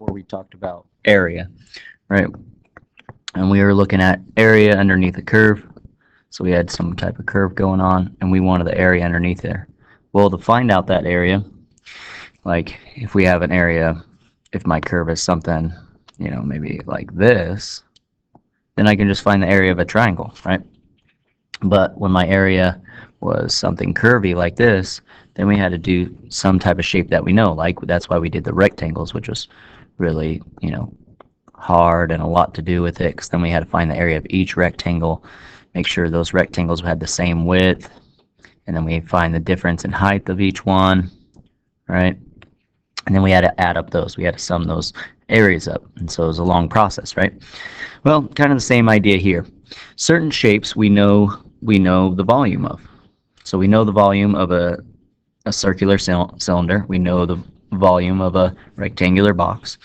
before we talked about area, right? And we were looking at area underneath a curve. So we had some type of curve going on, and we wanted the area underneath there. Well, to find out that area, like if we have an area, if my curve is something, maybe like this, then I can just find the area of a triangle, right? But when my area was something curvy like this, then we had to do some type of shape that we know. Like that's why we did the rectangles, which was really, hard and a lot to do with it, because then we had to find the area of each rectangle, make sure those rectangles had the same width, and then we find the difference in height of each one, right? And then we had to add up those. We had to sum those areas up, and so it was a long process, right? Well, kind of the same idea here. Certain shapes we know the volume of. So we know the volume of a circular cylinder. We know the volume of a rectangular box.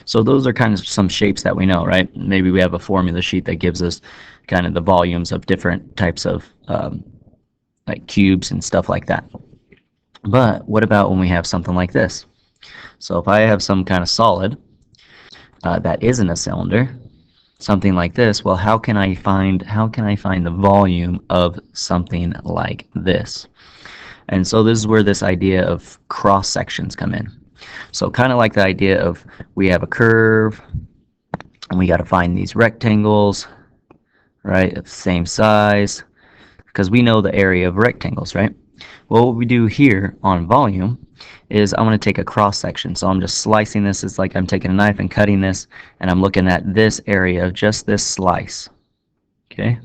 So those are kind of some shapes that we know, right? Maybe we have a formula sheet that gives us kind of the volumes of different types of like cubes and stuff like that. But what about when we have something like this? So if I have some kind of solid that isn't a cylinder, something like this, well, how can I find the volume of something like this? And so this is where this idea of cross sections come in. So kind of like the idea of we have a curve and we got to find these rectangles, right, of the same size, because we know the area of rectangles, right? Well, what we do here on volume is I'm going to take a cross section. So I'm just slicing this. It's like I'm taking a knife and cutting this, and I'm looking at this area of just this slice. Okay?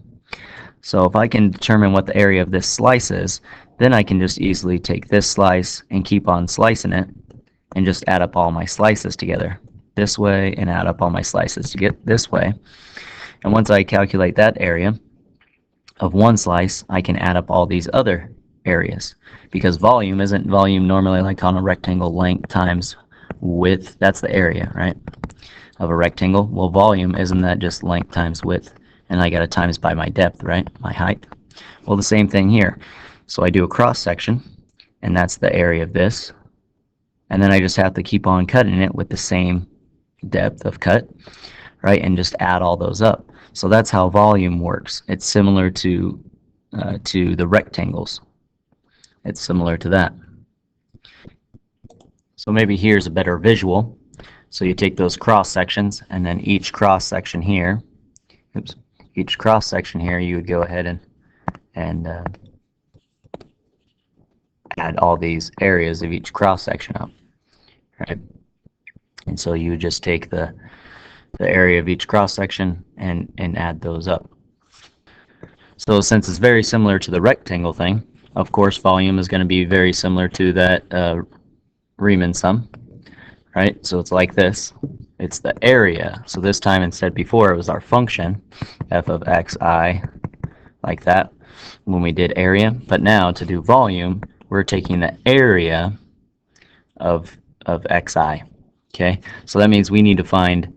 So if I can determine what the area of this slice is, then I can just easily take this slice and keep on slicing it and just add up all my slices together this way and add up all my slices to get this way. And once I calculate that area of one slice, I can add up all these other areas, because volume isn't volume normally like on a rectangle, length times width. That's the area, right, of a rectangle. Well, volume isn't that just length times width, and I got to times by my depth, right, my height. Well, the same thing here. So I do a cross section, and that's the area of this, and then I just have to keep on cutting it with the same depth of cut, right, and just add all those up. So that's how volume works. It's similar to the rectangles. It's similar to that. So maybe here's a better visual. So you take those cross sections, and then each cross section here, each cross section here, you would go ahead and add all these areas of each cross section up, right? And so you would just take the area of each cross section and add those up. So since it's very similar to the rectangle thing, of course volume is going to be very similar to that Riemann sum, right? So it's like this. It's the area. So this time, instead, before it was our function f of xi, like that, when we did area. But now to do volume, we're taking the area of xi. Okay, so that means we need to find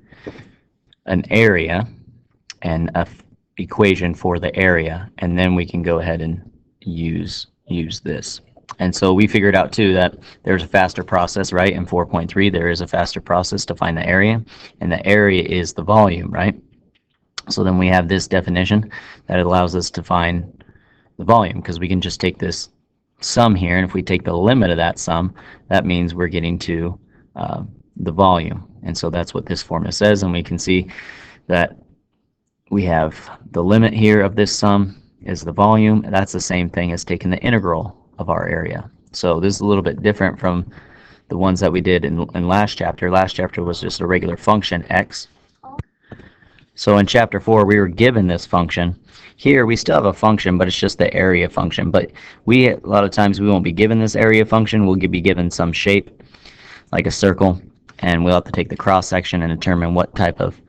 an area and a equation for the area, and then we can go ahead and use this. And so we figured out too that there's a faster process, right? In 4.3 there is a faster process to find the area, and the area is the volume, right? So then we have this definition that allows us to find the volume, because we can just take this sum here, and if we take the limit of that sum, that means we're getting to the volume. And so that's what this formula says, and we can see that we have the limit here of this sum is the volume. That's the same thing as taking the integral of our area. So this is a little bit different from the ones that we did in last chapter. Last chapter was just a regular function, x. So in chapter 4 we were given this function. Here we still have a function, but it's just the area function. But a lot of times we won't be given this area function. We'll be given some shape like a circle, and we'll have to take the cross section and determine what type of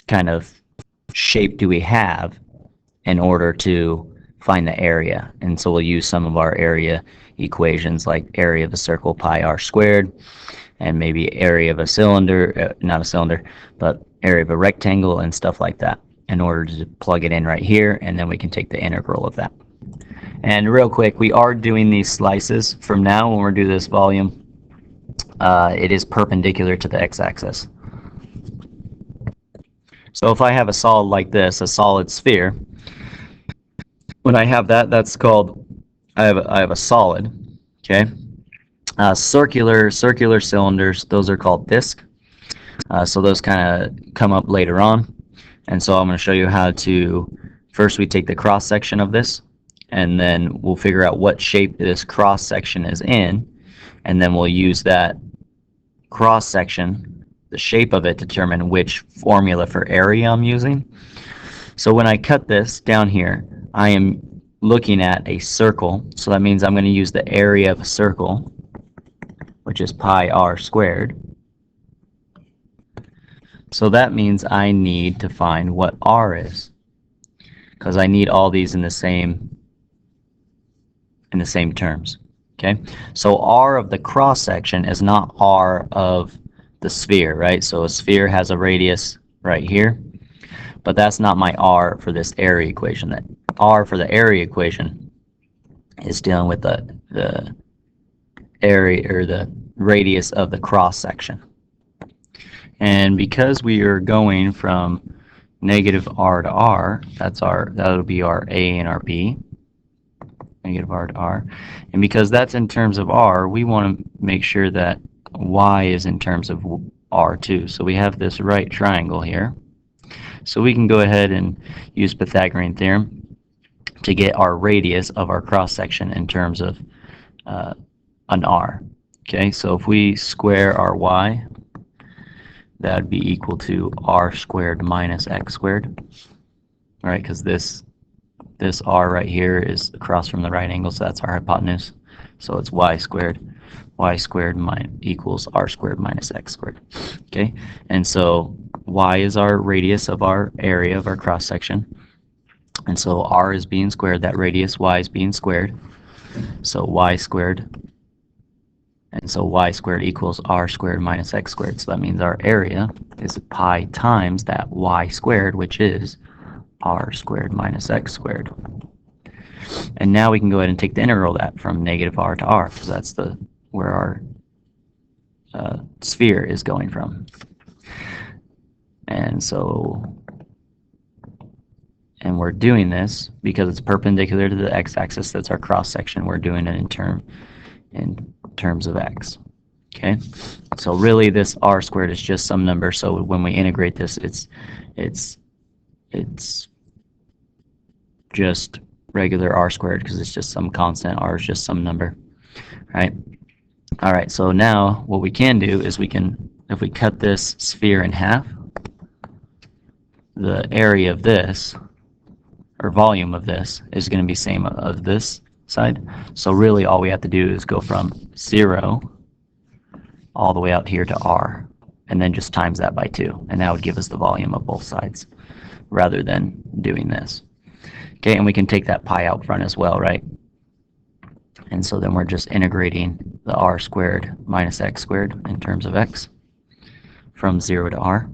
kind of shape do we have in order to find the area. And so we'll use some of our area equations, like area of a circle, pi r squared, and maybe area of a cylinder, not a cylinder, but area of a rectangle and stuff like that, in order to plug it in right here, and then we can take the integral of that. And real quick, we are doing these slices from now when we do this volume. it is perpendicular to the x-axis. So if I have a solid like this, a solid sphere, when I have that, that's called, I have a solid, okay? Circular cylinders, those are called disk. So those kind of come up later on. And so I'm going to show you how to, first we take the cross section of this, and then we'll figure out what shape this cross section is in, and then we'll use that cross section, the shape of it, to determine which formula for area I'm using. So when I cut this down here, I am looking at a circle, so that means I'm going to use the area of a circle, which is pi r squared. So that means I need to find what r is, because I need all these in the same terms. Okay, so r of the cross section is not r of the sphere, right? So a sphere has a radius right here, but that's not my r for this area equation. That r for the area equation is dealing with the area, or the radius of the cross section. And because we are going from negative r to r, that'll be our a and our b, negative r to r. And because that's in terms of r, we want to make sure that y is in terms of r too. So we have this right triangle here. So we can go ahead and use Pythagorean Theorem to get our radius of our cross section in terms of an r. Okay, so if we square our y, that would be equal to r squared minus x squared. All right, because this r right here is across from the right angle, so that's our hypotenuse. So it's y squared. Y squared equals r squared minus x squared. Okay, and so y is our radius of our area of our cross section, and so r is being squared. That radius y is being squared. So y squared. And so y squared equals r squared minus x squared. So that means our area is pi times that y squared, which is r squared minus x squared. And now we can go ahead and take the integral of that from negative r to r, because that's where our sphere is going from. And so, and we're doing this because it's perpendicular to the x-axis. That's our cross section. We're doing it in terms of x. Okay, so really this r squared is just some number. So when we integrate this, it's just regular r squared, because it's just some constant. R is just some number, right? All right, so now what we can do is if we cut this sphere in half, the area of this, or volume of this, is going to be same of this side. So really all we have to do is go from 0 all the way out here to r, and then just times that by 2, and that would give us the volume of both sides, rather than doing this. Okay, and we can take that pi out front as well, right? And so then we're just integrating the r squared minus x squared in terms of x from 0 to r.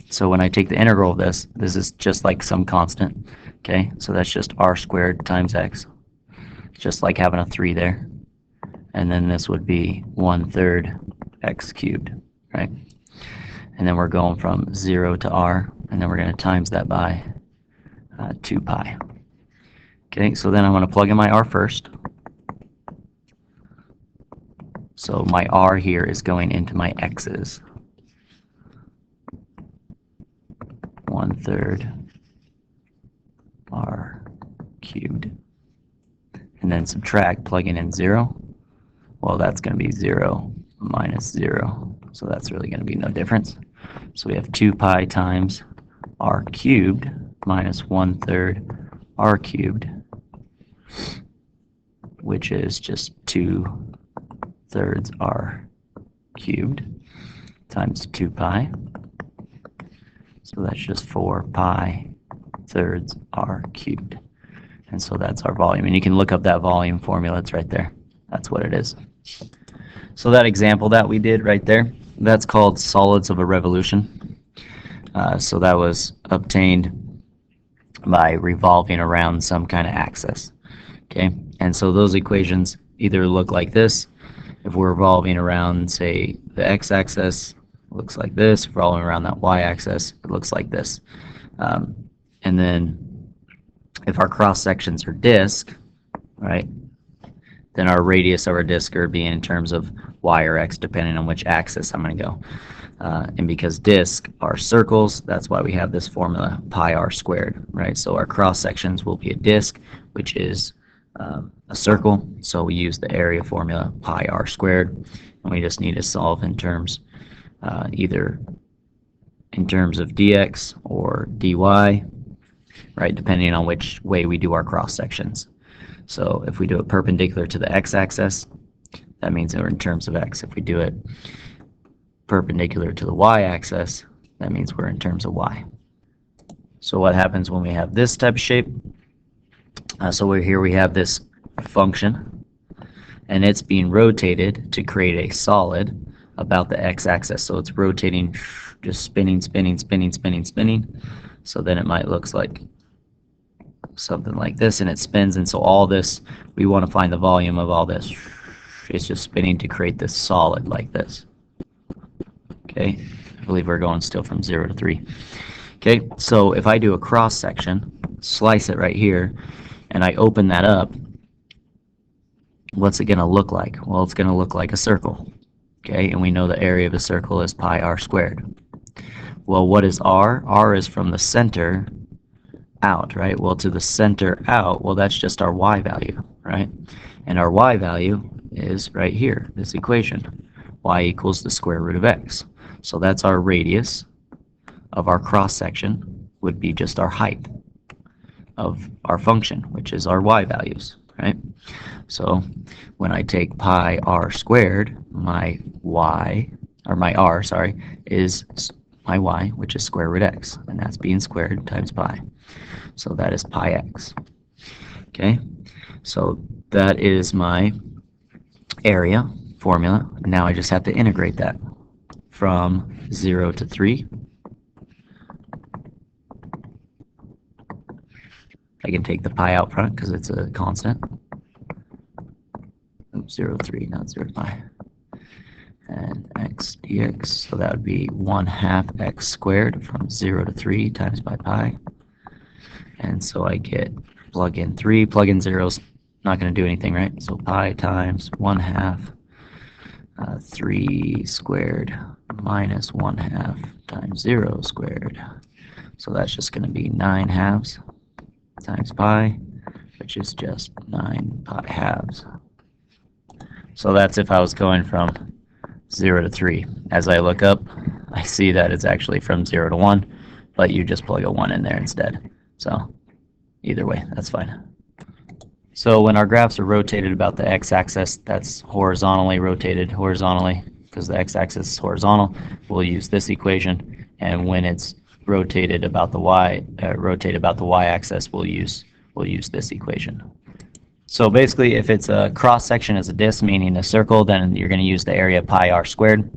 So when I take the integral of this is just like some constant. Okay, so that's just r squared times x, just like having a 3 there. And then this would be 1/3 x cubed, right? And then we're going from 0 to r, and then we're going to times that by 2 pi. Okay, so then I'm going to plug in my r first. So my r here is going into my x's. 1/3 r cubed. And then subtract, plugging in 0. Well, that's going to be 0 minus 0. So that's really going to be no difference. So we have 2 pi times r cubed minus 1/3 r cubed, which is just 2/3 r cubed times 2 pi. So that's just 4 pi thirds r cubed. And so that's our volume. And you can look up that volume formula. It's right there. That's what it is. So that example that we did right there, that's called solids of a revolution. So that was obtained by revolving around some kind of axis. Okay, and so those equations either look like this. if we're revolving around, say, the x-axis, it looks like this. Revolving around that y-axis, it looks like this. And then if our cross sections are disk, right, then our radius of our disk are being in terms of y or x, depending on which axis I'm going to go. And because disk are circles, that's why we have this formula pi r squared, right? So our cross sections will be a disk, which is a circle. So we use the area formula pi r squared, and we just need to solve in terms either in terms of dx or dy, right? Depending on which way we do our cross sections. So if we do it perpendicular to the x-axis, that means we're in terms of x. If we do it perpendicular to the y-axis, that means we're in terms of y. So what happens when we have this type of shape? So here we have this function, and it's being rotated to create a solid about the x-axis. So it's rotating, just spinning, spinning, spinning, spinning, spinning. So then it might look like something like this, and it spins. And so all this, we want to find the volume of all this. It's just spinning to create this solid like this. Okay, I believe we're going still from 0 to 3. Okay, so if I do a cross section, slice it right here, and I open that up, what's it going to look like? Well, it's going to look like a circle. Okay, and we know the area of a circle is pi r squared. Well, what is r? R is from the center out, right? Well, to the center out, well, that's just our y value, right? And our y value is right here, this equation. Y equals the square root of x. So that's our radius of our cross section, would be just our height of our function, which is our y values, right? So when I take pi r squared, my y, or my r, sorry, is my y, which is square root x, and that's being squared times pi. So that is pi x. Okay, so that is my area formula. Now I just have to integrate that from 0 to 3. I can take the pi out front because it's a constant. Oops, 0, 3, not 0 pi. And x dx, so that would be 1/2 x squared from 0 to 3 times by pi. And so I get, plug in 3, plug in 0's not going to do anything, right? So pi times 1/2 3 squared minus 1/2 times 0 squared. So that's just going to be 9/2 times pi, which is just 9 pi halves. So that's if I was going from 0 to 3. As I look up, I see that it's actually from 0 to 1, but you just plug a 1 in there instead. So either way, that's fine. So when our graphs are rotated about the x-axis, that's horizontally rotated horizontally because the x-axis is horizontal. We'll use this equation, and when it's rotated about the y-axis, we'll use this equation. So basically, if it's a cross section as a disk, meaning a circle, then you're going to use the area pi r squared.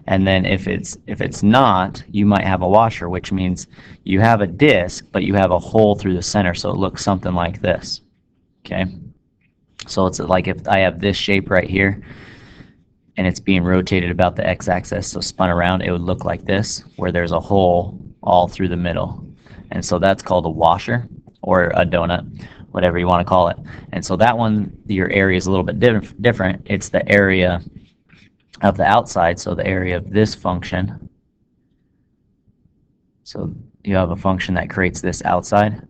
And then if it's not, you might have a washer, which means you have a disk, but you have a hole through the center, so it looks something like this. Okay, so it's like if I have this shape right here, and it's being rotated about the x-axis, so spun around, it would look like this, where there's a hole all through the middle. And so that's called a washer, or a donut, whatever you want to call it. And so that one, your area is a little bit different. It's the area of the outside, so the area of this function. So you have a function that creates this outside,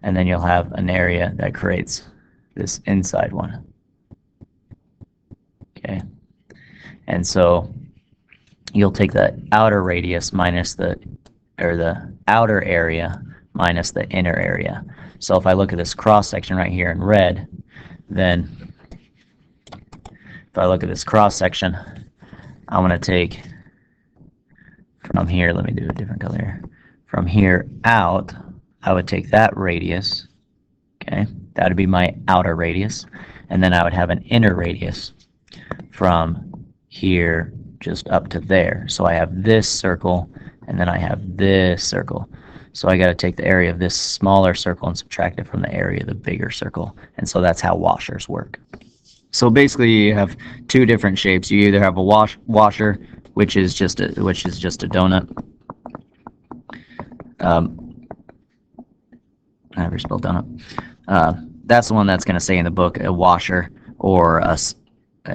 and then you'll have an area that creates this inside one. Okay, and so you'll take the outer radius minus the outer area minus the inner area. So if I look at this cross section right here in red, then if I look at this cross section, I'm going to take from here, let me do a different color here. From here out, I would take that radius, okay? That would be my outer radius. And then I would have an inner radius from here just up to there. So I have this circle, and then I have this circle. So I got to take the area of this smaller circle and subtract it from the area of the bigger circle. And so that's how washers work. So basically, you have two different shapes. You either have a washer, which is just a donut. However you spell donut. That's the one that's going to say in the book a washer, or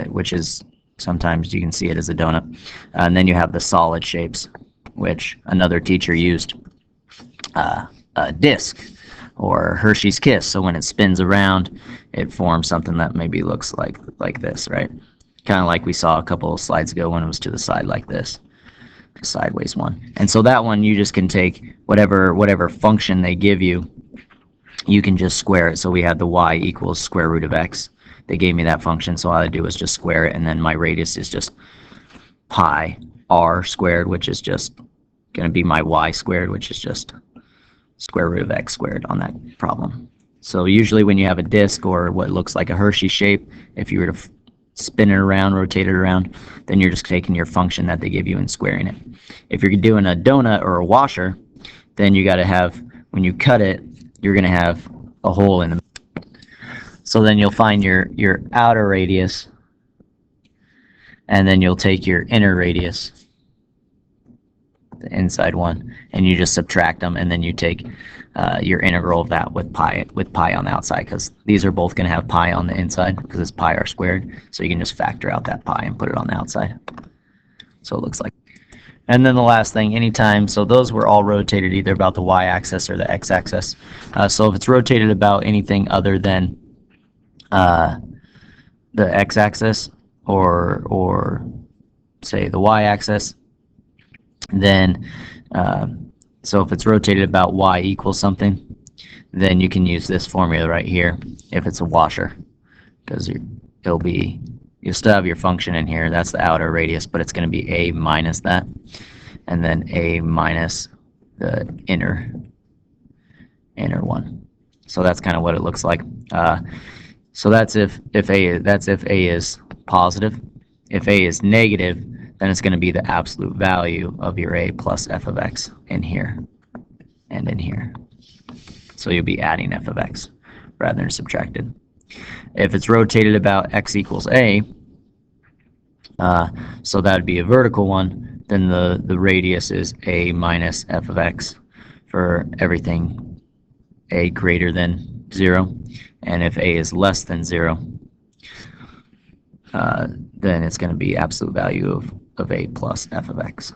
which is sometimes you can see it as a donut. And then you have the solid shapes, which another teacher used a disc or Hershey's Kiss. So when it spins around, it forms something that maybe looks like this, right? Kind of like we saw a couple of slides ago when it was to the side like this, the sideways one. And so that one, you just can take whatever function they give you, you can just square it. So we had the y equals square root of x. They gave me that function, so all I do is just square it, and then my radius is just pi r squared, which is just going to be my y squared, which is just square root of x squared on that problem. So usually when you have a disk or what looks like a Hershey shape, if you were to spin it around, rotate it around, then you're just taking your function that they give you and squaring it. If you're doing a donut or a washer, then you got to have, when you cut it, you're going to have a hole in the middle. So then you'll find your outer radius, and then you'll take your inner radius, the inside one, and you just subtract them, and then you take your integral of that with pi on the outside, because these are both going to have pi on the inside because it's pi r squared. So you can just factor out that pi and put it on the outside. So it looks like. And then the last thing, anytime, so those were all rotated either about the y-axis or the x-axis. So if it's rotated about anything other than the x-axis or say the y-axis, then so if it's rotated about y equals something, then you can use this formula right here if it's a washer, because you'll still have your function in here. That's the outer radius, but it's going to be a minus that, and then a minus the inner one. So that's kind of what it looks like. So that's if a is positive. If a is negative, then it's going to be the absolute value of your a plus f of x in here and in here. So you'll be adding f of x rather than subtracted. If it's rotated about x equals a, so that would be a vertical one, then the radius is a minus f of x for everything a greater than 0. And if a is less than 0, then it's going to be absolute value of a plus f of x.